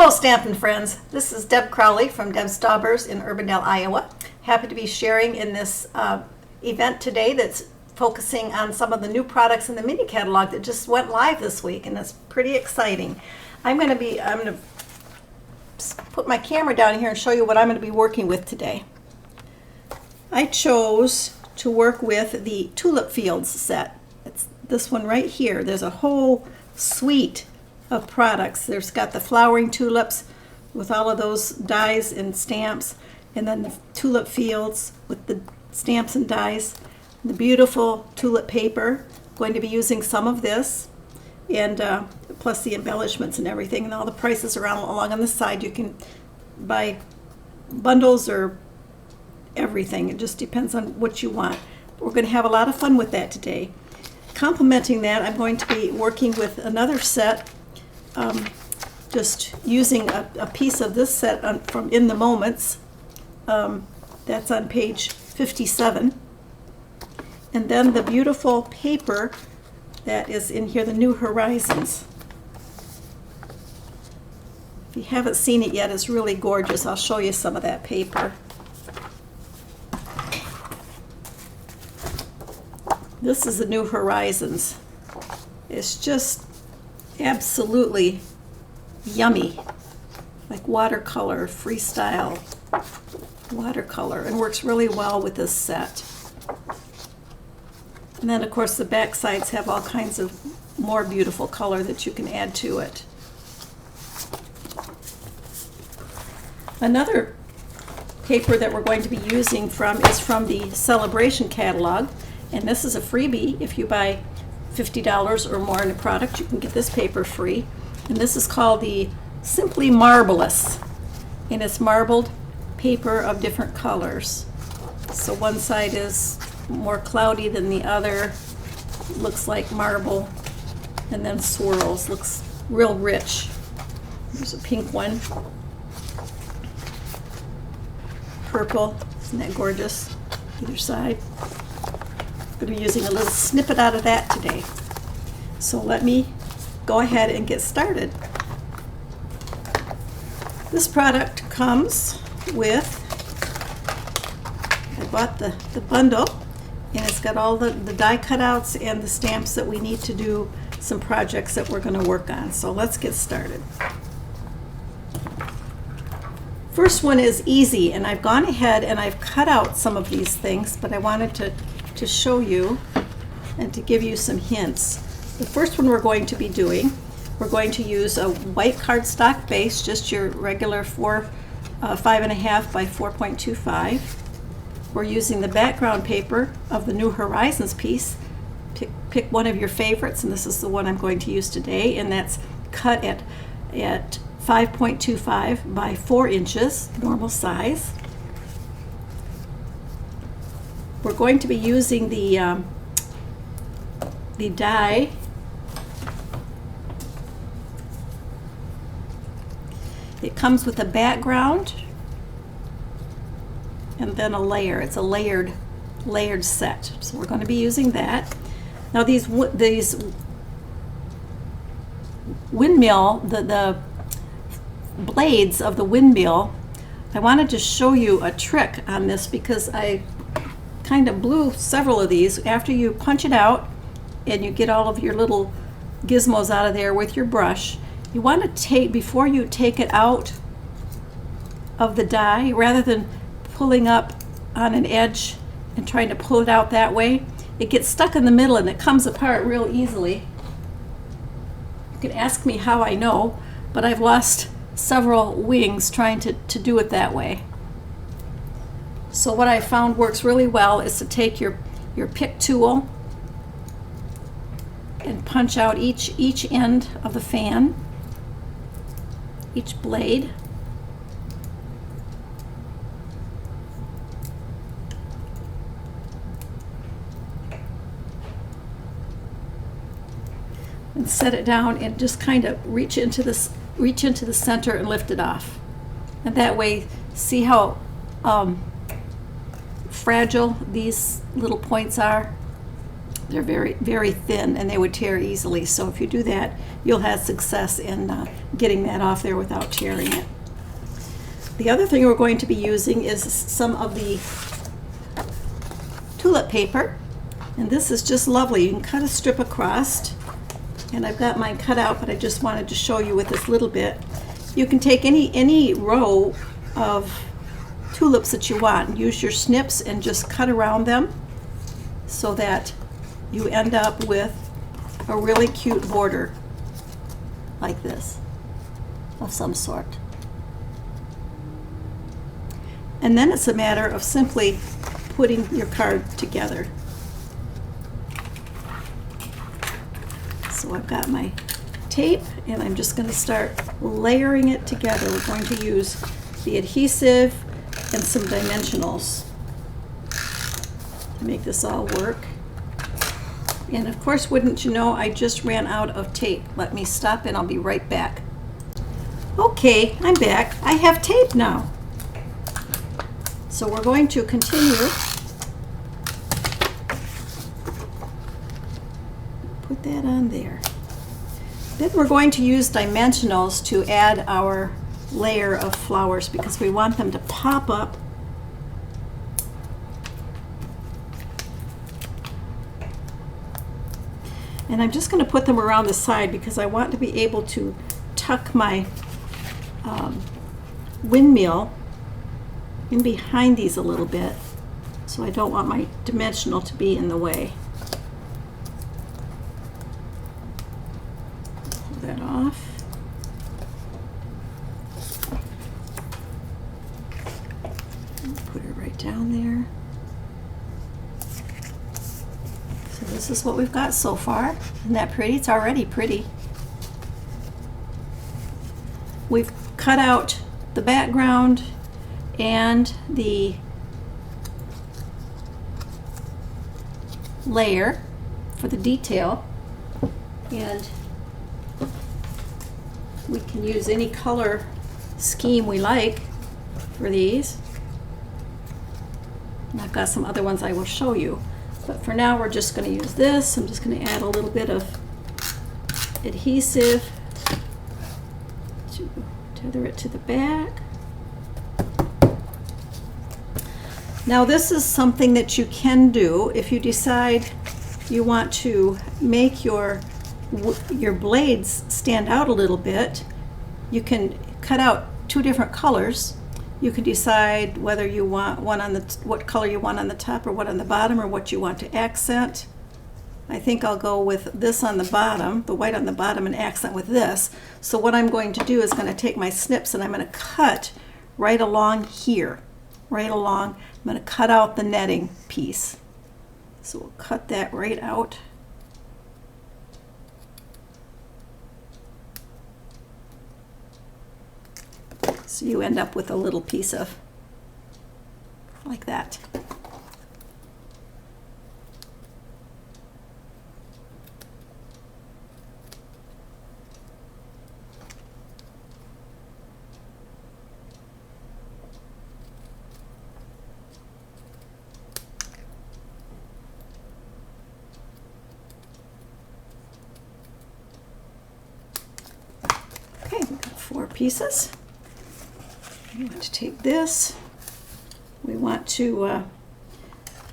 Hello, Stampin' friends. This is Deb Crowley from Deb's Daubers in Urbandale, Iowa. Happy to be sharing in this event today that's focusing on some of the new products in the mini catalog that just went live this week, and it's pretty exciting. I'm going to put my camera down here and show you what I'm going to be working with today. I chose to work with the Tulip Fields set. It's this one right here. There's a whole suite of products. There's got the flowering tulips with all of those dies and stamps, and then the tulip fields with the stamps and dies, the beautiful tulip paper. Going to be using some of this, and plus the embellishments and everything, and all the prices are along on the side. You can buy bundles or everything. It just depends on what you want. We're going to have a lot of fun with that today. Complementing that, I'm going to be working with another set, just using a piece of this set from In the Moments. That's on page 57. And then the beautiful paper that is in here, the New Horizons. If you haven't seen it yet, it's really gorgeous. I'll show you some of that paper. This is the New Horizons. It's just absolutely yummy, like watercolor, freestyle watercolor, and works really well with this set. And then of course the back sides have all kinds of more beautiful color that you can add to it. Another paper that we're going to be using is from the Celebration catalog, and this is a freebie. If you buy $50 or more in a product, you can get this paper free. And this is called the Simply Marvelous, and it's marbled paper of different colors. So one side is more cloudy than the other, looks like marble, and then swirls, looks real rich. There's a pink one, purple, isn't that gorgeous? Either side. I'm going to be using a little snippet out of that today. So let me go ahead and get started. This product comes with, I bought the bundle, and it's got all the die cutouts and the stamps that we need to do some projects that we're going to work on. So let's get started. First one is easy, and I've gone ahead and I've cut out some of these things, but I wanted to show you and to give you some hints. The first one we're going to be doing, we're going to use a white cardstock base, just your regular 5.5 by 4.25. We're using the background paper of the New Horizons piece. Pick one of your favorites, and this is the one I'm going to use today, and that's cut at 5.25 by 4 inches, normal size. We're going to be using the die. It comes with a background and then a layer. It's a layered set. So we're going to be using that. Now these windmill, the blades of the windmill, I wanted to show you a trick on this because I kind of blew several of these. After you punch it out and you get all of your little gizmos out of there with your brush, you want to take, before you take it out of the die, rather than pulling up on an edge and trying to pull it out that way, it gets stuck in the middle and it comes apart real easily. You can ask me how I know, but I've lost several wings trying to do it that way. So what I found works really well is to take your pick tool and punch out each end of the fan, each blade. And set it down and just kind of reach into the center and lift it off. And that way, see how fragile these little points are? They're very, very thin and they would tear easily. So if you do that, you'll have success in getting that off there without tearing it. The other thing we're going to be using is some of the tulip paper. And this is just lovely. You can cut a strip across. And I've got mine cut out, but I just wanted to show you with this little bit. You can take any row of tulips that you want. Use your snips and just cut around them so that you end up with a really cute border like this of some sort. And then it's a matter of simply putting your card together. So I've got my tape and I'm just going to start layering it together. We're going to use the adhesive and some dimensionals to make this all work. And of course, wouldn't you know, I just ran out of tape. Let me stop and I'll be right back. Okay, I'm back. I have tape now. So we're going to continue. Put that on there. Then we're going to use dimensionals to add our layer of flowers because we want them to pop up. And I'm just going to put them around the side because I want to be able to tuck my windmill in behind these a little bit. So I don't want my dimensional to be in the way. Pull that off. Put it right down there. This is what we've got so far. Isn't that pretty? It's already pretty. We've cut out the background and the layer for the detail, and we can use any color scheme we like for these. And I've got some other ones I will show you. But for now, we're just going to use this. I'm just going to add a little bit of adhesive to tether it to the back. Now, this is something that you can do if you decide you want to make your blades stand out a little bit. You can cut out two different colors. You can decide whether you want one on what color you want on the top or what on the bottom, or what you want to accent. I think I'll go with this on the bottom, the white on the bottom, and accent with this. So what I'm going to do is going to take my snips and I'm going to cut right along here, right along. I'm going to cut out the netting piece. So we'll cut that right out. So you end up with a little piece of, like that. Okay, we've got 4 pieces. We want to take this. We want to,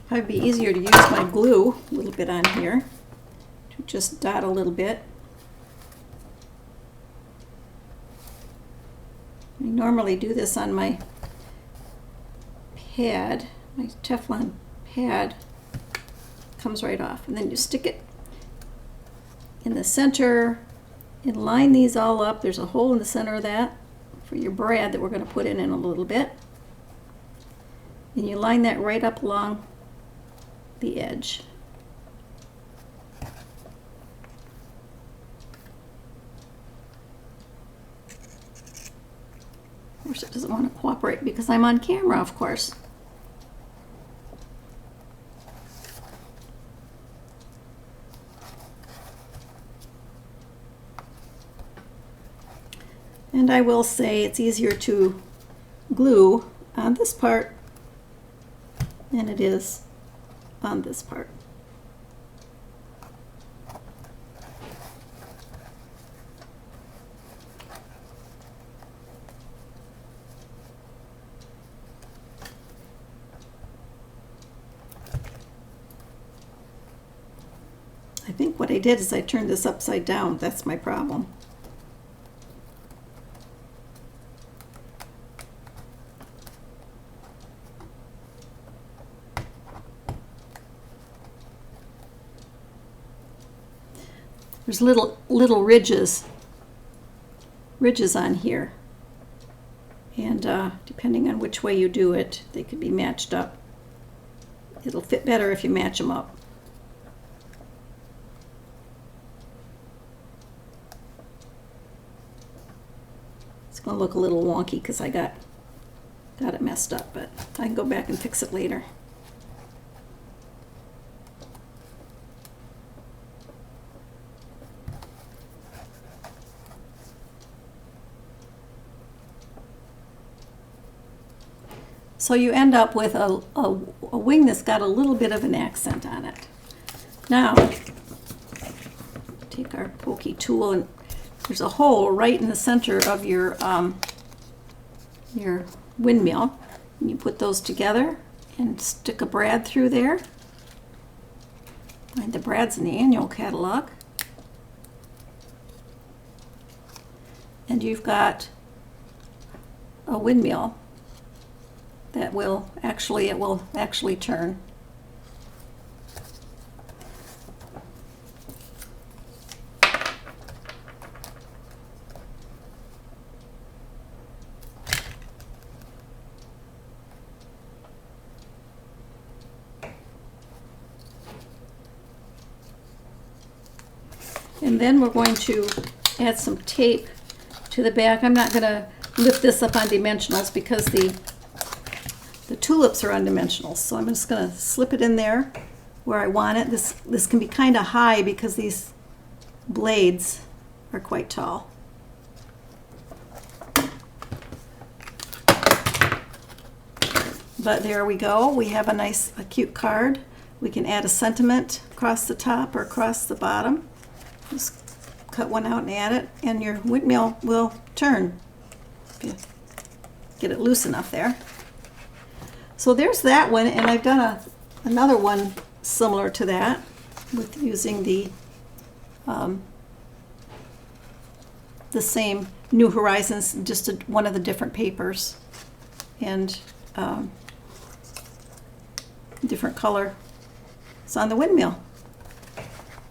probably be easier to use my glue a little bit on here to just dot a little bit. I normally do this on my pad, my Teflon pad. Comes right off, and then you stick it in the center and line these all up. There's a hole in the center of that for your brad that we're going to put in a little bit. And you line that right up along the edge. Of course, it doesn't want to cooperate because I'm on camera, of course. And I will say it's easier to glue on this part than it is on this part. I think what I did is I turned this upside down. That's my problem. There's little ridges on here, and depending on which way you do it, they could be matched up. It'll fit better if you match them up. It's going to look a little wonky because I got it messed up, but I can go back and fix it later. So you end up with a wing that's got a little bit of an accent on it. Now, take our pokey tool, and there's a hole right in the center of your windmill. And you put those together and stick a brad through there. And the brad's in the annual catalog. And you've got a windmill that will actually turn. And then we're going to add some tape to the back. I'm not going to lift this up on dimensionals because the tulips are undimensional, so I'm just going to slip it in there where I want it. This can be kind of high because these blades are quite tall. But there we go. We have a cute card. We can add a sentiment across the top or across the bottom. Just cut one out and add it, and your windmill will turn if you get it loose enough there. So there's that one, and I've done another one similar to that with using the same New Horizons, just one of the different papers, and different color. It's on the windmill.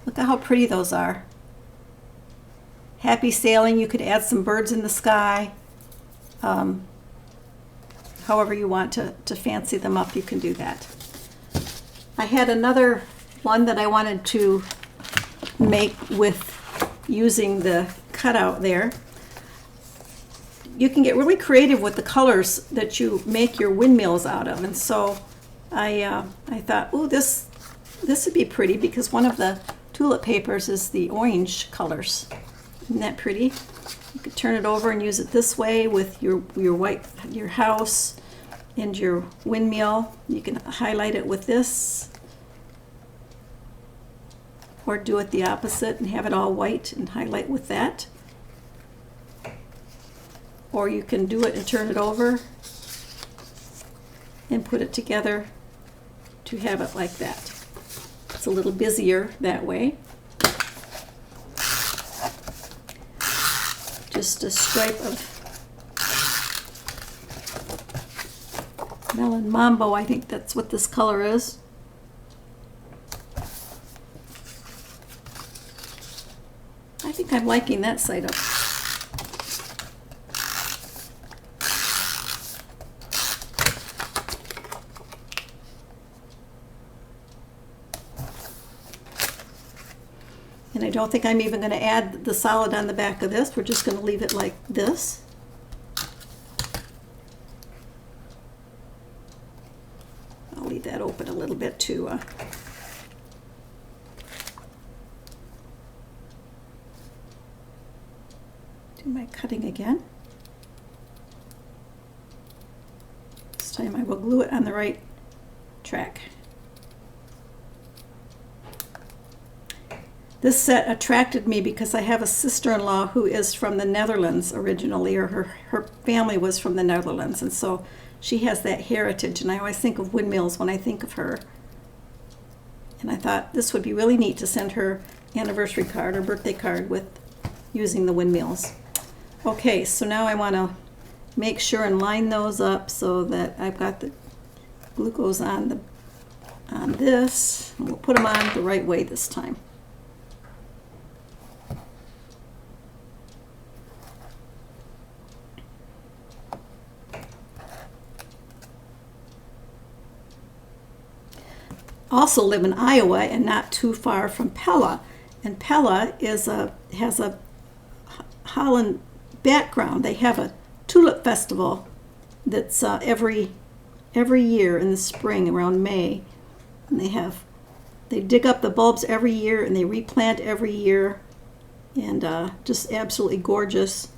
Look at how pretty those are. Happy sailing. You could add some birds in the sky. However you want to fancy them up, you can do that. I had another one that I wanted to make with using the cutout there. You can get really creative with the colors that you make your windmills out of, and so I thought, oh, this would be pretty because one of the tulip papers is the orange colors. Isn't that pretty? You could turn it over and use it this way with your house and your windmill. You can highlight it with this, or do it the opposite and have it all white and highlight with that. Or you can do it and turn it over and put it together to have it like that. It's a little busier that way. Just a stripe of Melon Mambo, I think that's what this color is. I think I'm liking that side up. And I don't think I'm even going to add the solid on the back of this. We're just going to leave it like this. I'll leave that open a little bit to do my cutting again. This time I will glue it on the right track. This set attracted me because I have a sister-in-law who is from the Netherlands originally, or her family was from the Netherlands, and so she has that heritage, and I always think of windmills when I think of her. And I thought this would be really neat to send her anniversary card or birthday card with using the windmills. Okay, so now I want to make sure and line those up so that I've got the glucose on this. And we'll put them on the right way this time. Also live in Iowa and not too far from Pella. And Pella has a Holland background. They have a tulip festival that's every year in the spring around May. And they dig up the bulbs every year and they replant every year. And just absolutely gorgeous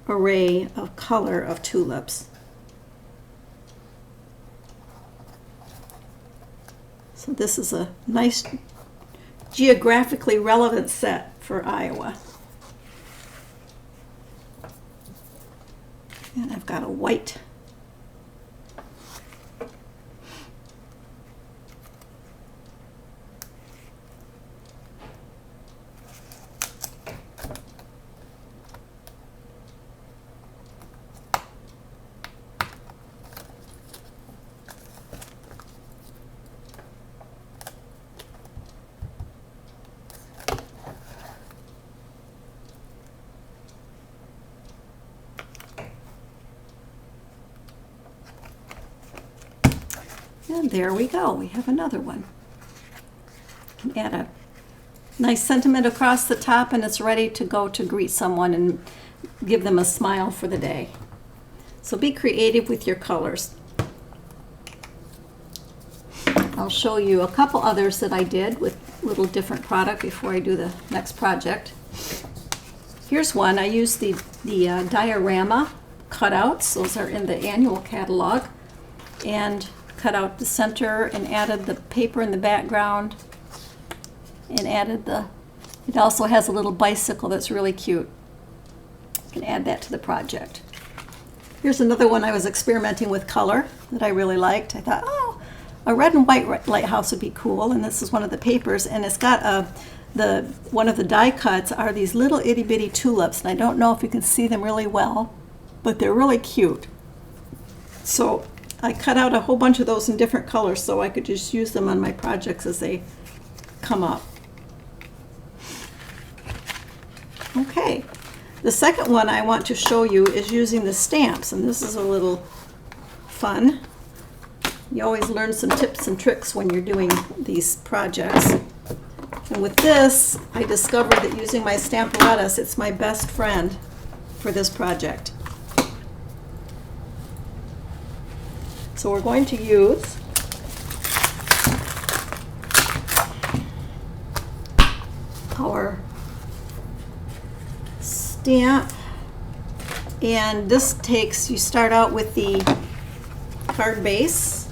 array of color of tulips. So this is a nice geographically relevant set for Iowa. And I've got a white. And there we go, we have another one. You can add a nice sentiment across the top and it's ready to go to greet someone and give them a smile for the day. So be creative with your colors. I'll show you a couple others that I did with a little different product before I do the next project. Here's one. I used the diorama cutouts. Those are in the annual catalog. And cut out the center and added the paper in the background and added it also has a little bicycle that's really cute. You can add that to the project. Here's another one I was experimenting with color that I really liked. I thought, oh, a red and white lighthouse would be cool, and this is one of the papers, and it's got one of the die cuts are these little itty bitty tulips, and I don't know if you can see them really well, but they're really cute. So I cut out a whole bunch of those in different colors so I could just use them on my projects as they come up. Okay, the second one I want to show you is using the stamps, and this is a little fun. You always learn some tips and tricks when you're doing these projects. And with this, I discovered that using my Stamparatus, it's my best friend for this project. So we're going to use our stamp, and this takes, you start out with the card base,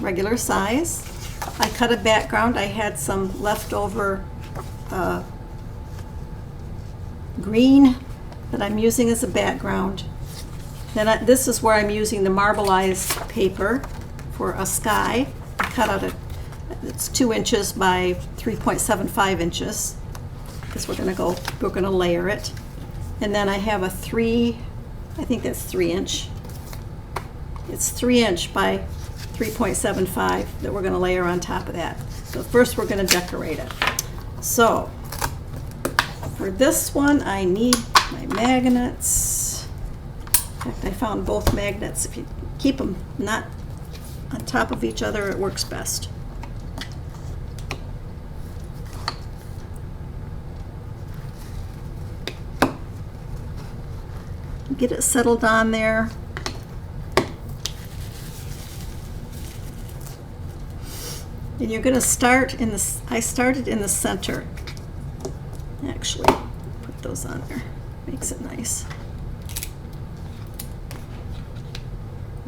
regular size. I cut a background. I had some leftover green that I'm using as a background. Then this is where I'm using the marbleized paper for a sky. I cut out it's 2 inches by 3.75 inches because we're gonna layer it. And then I have a I think that's 3 inch. It's 3 inch by 3.75 that we're gonna layer on top of that. So first we're gonna decorate it. So for this one, I need my magnets. In fact, I found both magnets. If you keep them not on top of each other, it works best. Get it settled on there. And you're going to start in this. I started in the center. Actually, put those on there. Makes it nice.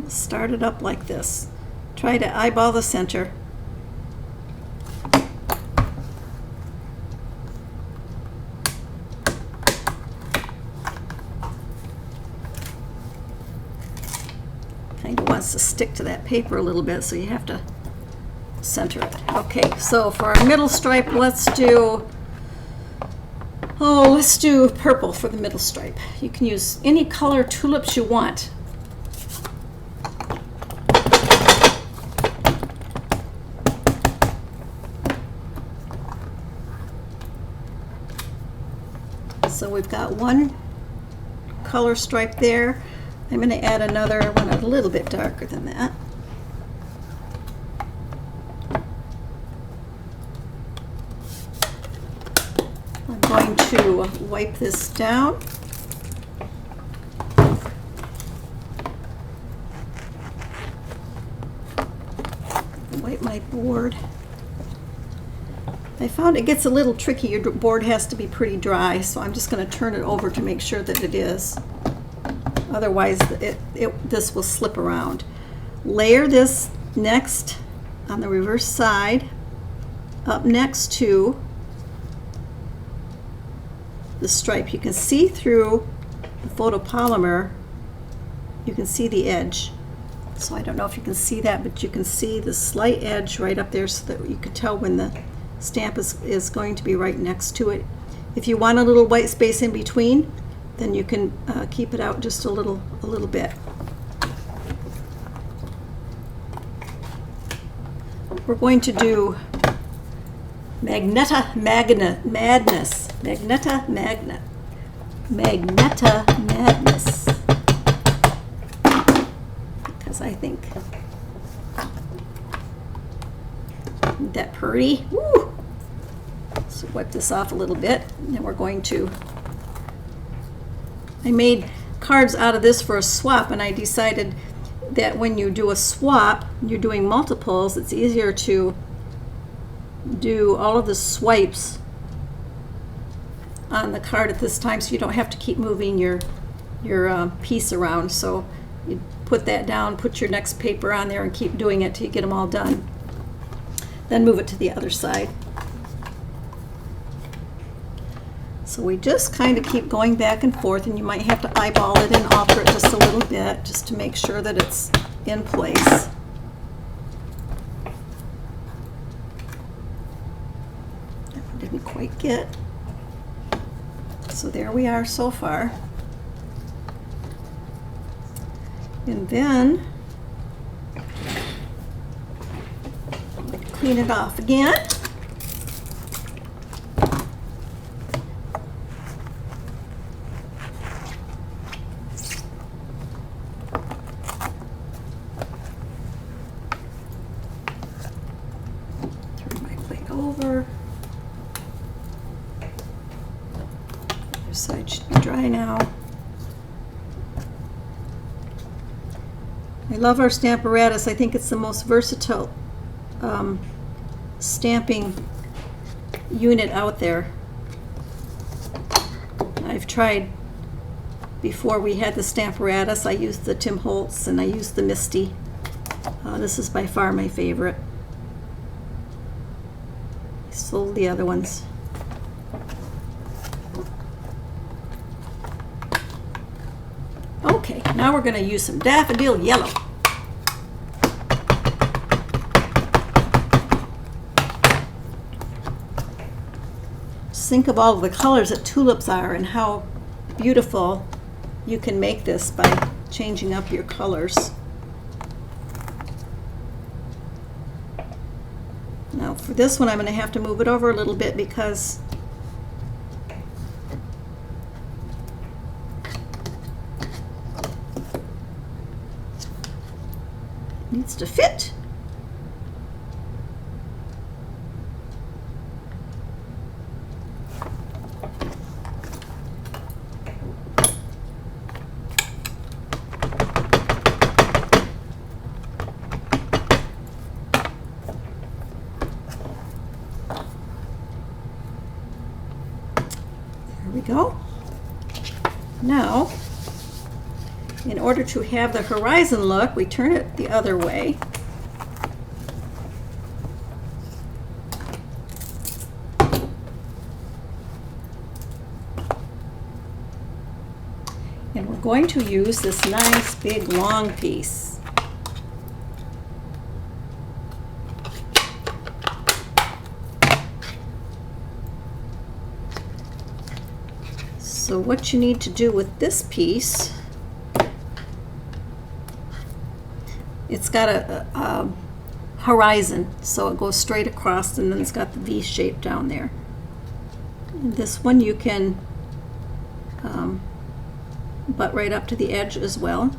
Start it up like this. Try to eyeball the center. Kind of wants to stick to that paper a little bit, so you have to center it. Okay, so for our middle stripe, let's do purple for the middle stripe. You can use any color tulips you want. So we've got one color stripe there. I'm going to add another one a little bit darker than that. I'm going to wipe this down. Wipe my board. I found it gets a little tricky. Your board has to be pretty dry, so I'm just going to turn it over to make sure that it is. Otherwise, this will slip around. Layer this next on the reverse side, up next to the stripe. You can see through the photopolymer, you can see the edge. So I don't know if you can see that, but you can see the slight edge right up there so that you can tell when the stamp is going to be right next to it. If you want a little white space in between, then you can keep it out just a little bit. We're going to do Magneta Madness. Magneta Madness. Because I think that pretty. Woo! So wipe this off a little bit, and then we're going to. I made cards out of this for a swap, and I decided that when you do a swap, you're doing multiples, it's easier to do all of the swipes on the card at this time, so you don't have to keep moving your piece around. So you put that down, put your next paper on there, and keep doing it till you get them all done. Then move it to the other side. So we just kind of keep going back and forth, and you might have to eyeball it and alter it just a little bit just to make sure that it's in place. That one didn't quite get. So there we are so far. And then clean it off again. Turn my plate over. Other side should be dry now. I love our Stamparatus. I think it's the most versatile stamping unit out there. I've tried before we had the Stamparatus. I used the Tim Holtz and I used the Misty. This is by far my favorite. I sold the other ones. Okay, now we're going to use some daffodil yellow. Think of all of the colors that tulips are and how beautiful you can make this by changing up your colors. Now for this one I'm going to have to move it over a little bit because it needs to fit. There we go. Now, in order to have the horizon look, we turn it the other way. And we're going to use this nice big long piece. So what you need to do with this piece, it's got a horizon, so it goes straight across, and then it's got the V shape down there. And this one you can butt right up to the edge as well.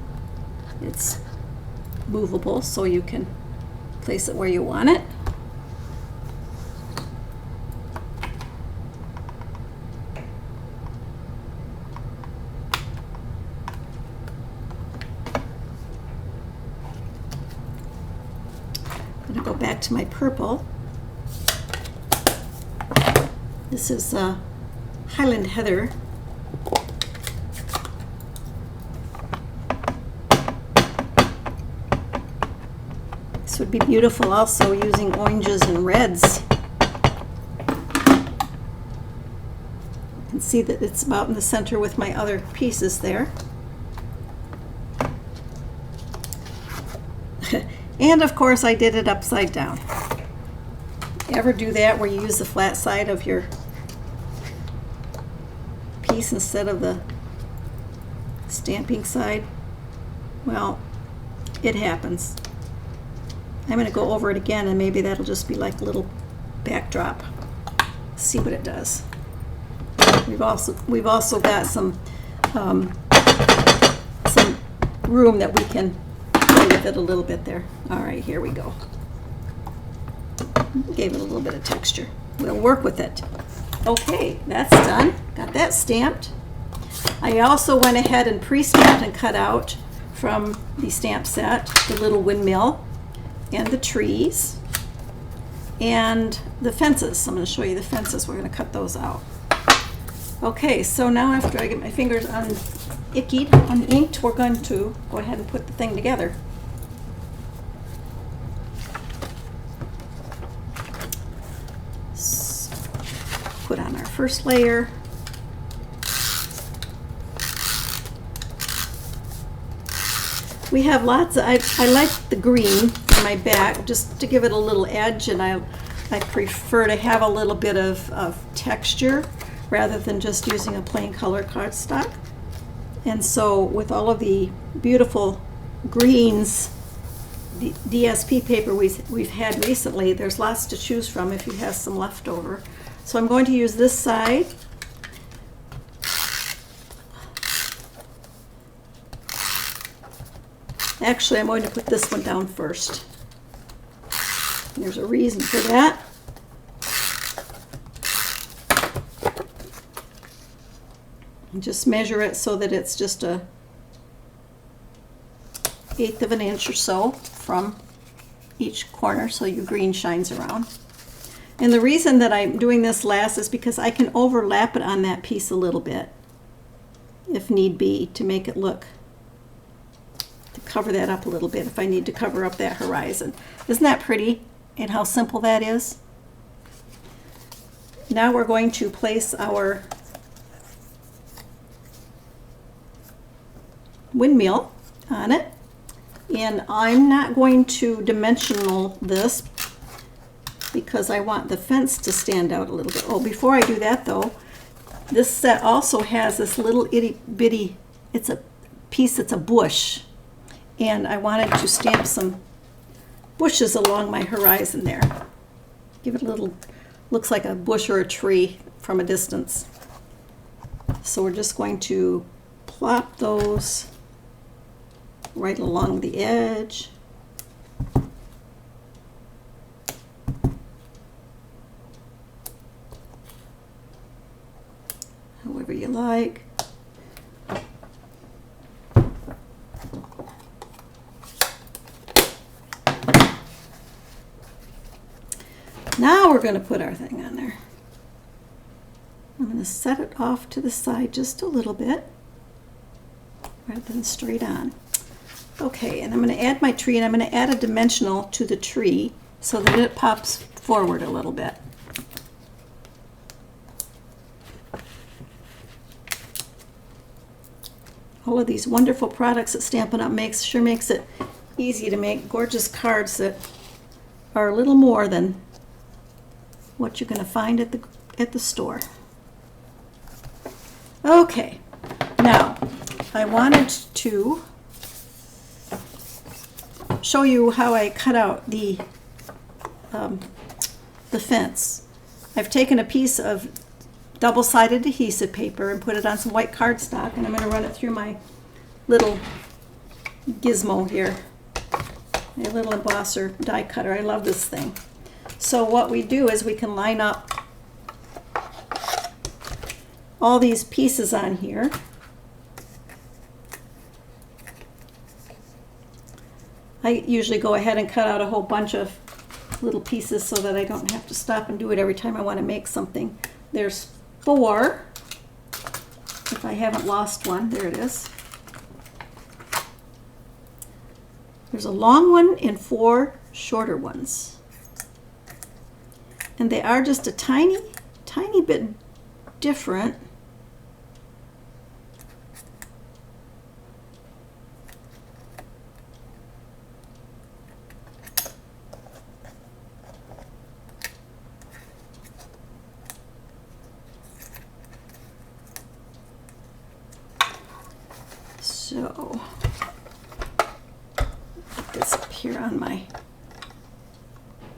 It's movable, so you can place it where you want it. I'm going to go back to my purple. This is Highland Heather. This would be beautiful also using oranges and reds. You can see that it's about in the center with my other pieces there. And of course I did it upside down. Ever do that where you use the flat side of your piece instead of the stamping side? Well, it happens. I'm going to go over it again, and maybe that'll just be like a little backdrop. See what it does. We've also got some room that we can play with it a little bit there. All right, here we go. Gave it a little bit of texture. We'll work with it. Okay, that's done. Got that stamped. I also went ahead and pre-stamped and cut out from the stamp set the little windmill and the trees and the fences. I'm going to show you the fences. We're going to cut those out. Okay, so now after I get my fingers uninked, we're going to go ahead and put the thing together. So, put on our first layer. We have lots of, I like the green in my back just to give it a little edge, and I prefer to have a little bit of texture rather than just using a plain color cardstock. And so with all of the beautiful greens, the DSP paper we've had recently, there's lots to choose from if you have some left over. So I'm going to use this side. Actually, I'm going to put this one down first. There's a reason for that. And just measure it so that it's just a 1/8 of an inch or so from each corner, so your green shines around. And the reason that I'm doing this last is because I can overlap it on that piece a little bit, if need be, to make it look, to cover that up a little bit if I need to cover up that horizon. Isn't that pretty? And how simple that is? Now we're going to place our windmill on it, and I'm not going to dimensional this because I want the fence to stand out a little bit. Oh, before I do that though, this set also has this little itty bitty, it's a piece that's a bush, and I wanted to stamp some bushes along my horizon there. Give it a little, looks like a bush or a tree from a distance. So we're just going to plop those right along the edge. However you like. Now we're going to put our thing on there. I'm going to set it off to the side just a little bit rather than straight on. Okay, and I'm going to add my tree, and I'm going to add a dimensional to the tree so that it pops forward a little bit. All of these wonderful products that Stampin' Up! Sure makes it easy to make gorgeous cards that are a little more than what you're going to find at the store. Okay, now I wanted to show you how I cut out the fence. I've taken a piece of double-sided adhesive paper and put it on some white cardstock, and I'm going to run it through my little gizmo here, my little embosser die cutter. I love this thing. So what we do is we can line up all these pieces on here. I usually go ahead and cut out a whole bunch of little pieces so that I don't have to stop and do it every time I want to make something. There's 4, if I haven't lost one. There it is. There's a long one and 4 shorter ones. And they are just a tiny, tiny bit different. So, put this up here on my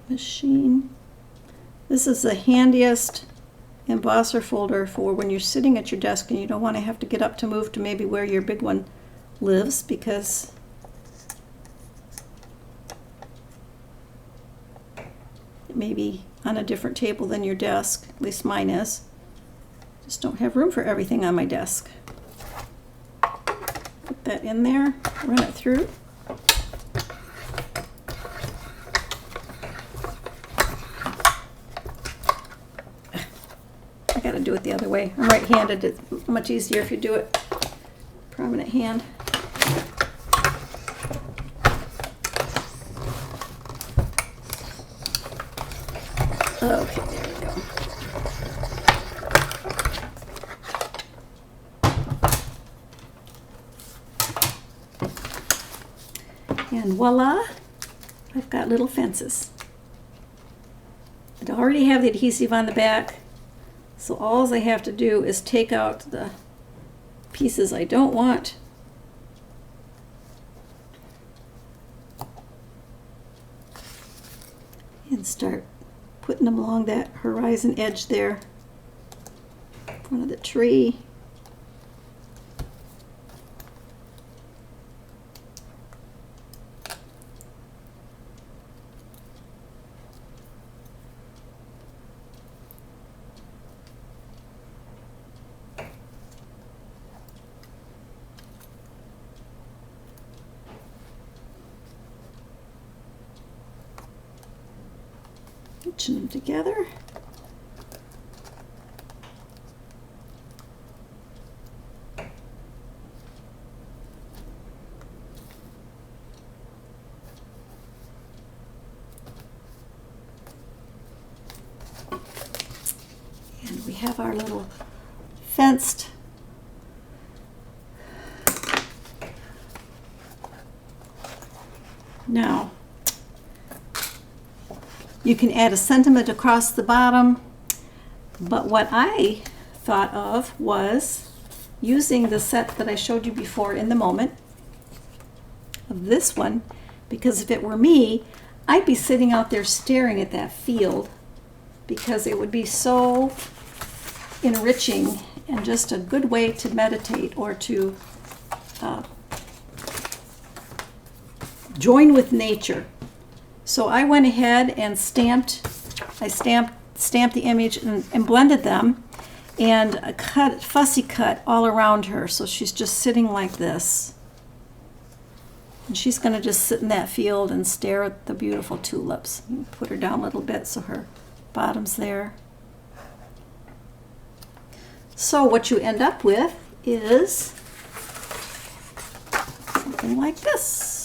machine. This is the handiest embosser folder for when you're sitting at your desk and you don't want to have to get up to move to maybe where your big one lives, because it may be on a different table than your desk. At least mine is. Just don't have room for everything on my desk. Put that in there, run it through. I gotta do it the other way. I'm right-handed. It's much easier if you do it prominent hand. Okay, there we go. And voila, I've got little fences. I already have the adhesive on the back, so all I have to do is take out the pieces I don't want. And start putting them along that horizon edge there in front of the tree. Pinching them together. And we have our little fenced now. You can add a sentiment across the bottom, but what I thought of was using the set that I showed you before in the moment of this one, because if it were me, I'd be sitting out there staring at that field, because it would be so enriching and just a good way to meditate or to join with nature. So I went ahead and stamped the image and blended them, and fussy cut all around her, so she's just sitting like this. And she's going to just sit in that field and stare at the beautiful tulips. Put her down a little bit so her bottom's there. So what you end up with is something like this.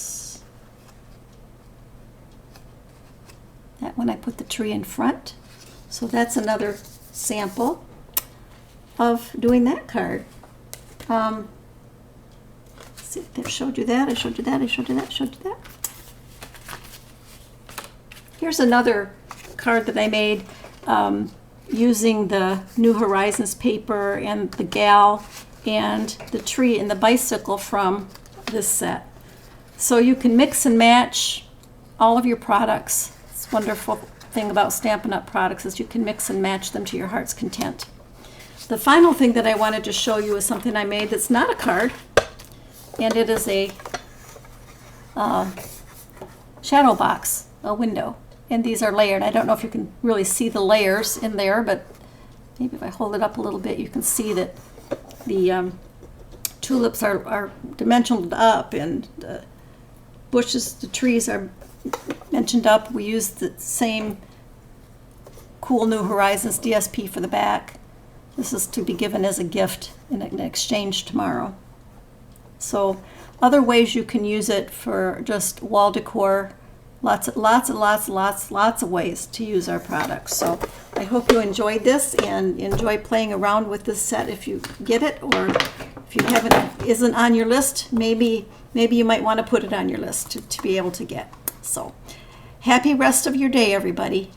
That one I put the tree in front. So that's another sample of doing that card. Let's see if I showed you that, I showed you that, I showed you that, I showed you that. Here's another card that I made using the New Horizons paper and the gal and the tree and the bicycle from this set. So you can mix and match all of your products. It's a wonderful thing about Stampin' Up! Products is you can mix and match them to your heart's content. The final thing that I wanted to show you is something I made that's not a card, and it is a shadow box, a window. And these are layered. I don't know if you can really see the layers in there, but maybe if I hold it up a little bit, you can see that the tulips are dimensioned up, and the bushes, the trees are dimensioned up. We use the same Cool New Horizons DSP for the back. This is to be given as a gift in an exchange tomorrow. So other ways you can use it for just wall decor. Lots of ways to use our products. So I hope you enjoyed this and enjoy playing around with this set if you get it, or if you haven't, isn't on your list, maybe you might want to put it on your list to be able to get. So happy rest of your day, everybody.